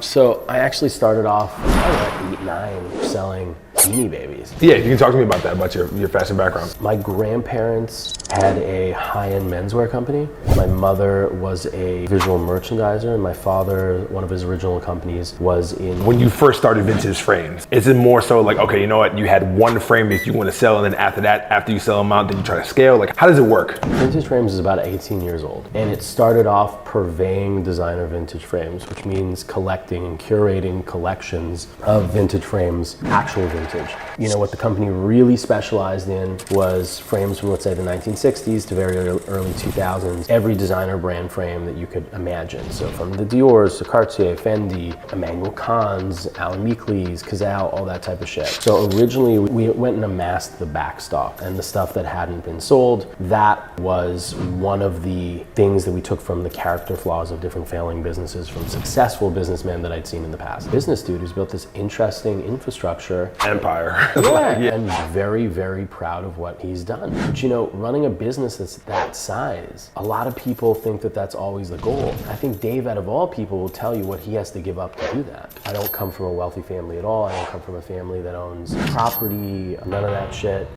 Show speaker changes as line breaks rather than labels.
So I actually started off, I was like 8, 9, selling Beanie Babies.
Yeah, you can talk to me about that, about your fashion background.
My grandparents had a high-end menswear company. My mother was a visual merchandiser, and my father, one of his original companies was in...
When you first started Vintage Frames, is it more so like, okay, you know what, you had one frame that you want to sell, and then after that, after you sell them out, then you try to scale? Like, how does it work?
Vintage Frames is about 18 years old, and it started off purveying designer vintage frames, which means collecting and curating collections of vintage frames, actual vintage. You know, what the company really specialized in was frames from, let's say, the 1960s to very early 2000s. Every designer brand frame that you could imagine. So from the Dior's to Cartier, Fendi, Emmanuel Khan's, Alan Meekleys, Cazal, all that type of shit. So originally we went and amassed the backstock and the stuff that hadn't been sold. That was one of the things that we took from the character flaws of different failing businesses from successful businessmen that I'd seen in the past. Business dude who's built this interesting infrastructure.
Empire.
Yeah, and very, very proud of what he's done. But you know, running a business that's that size, a lot of people think that that's always the goal. I think Dave, out of all people, will tell you what he has to give up to do that. I don't come from a wealthy family at all. I don't come from a family that owns property, none of that shit.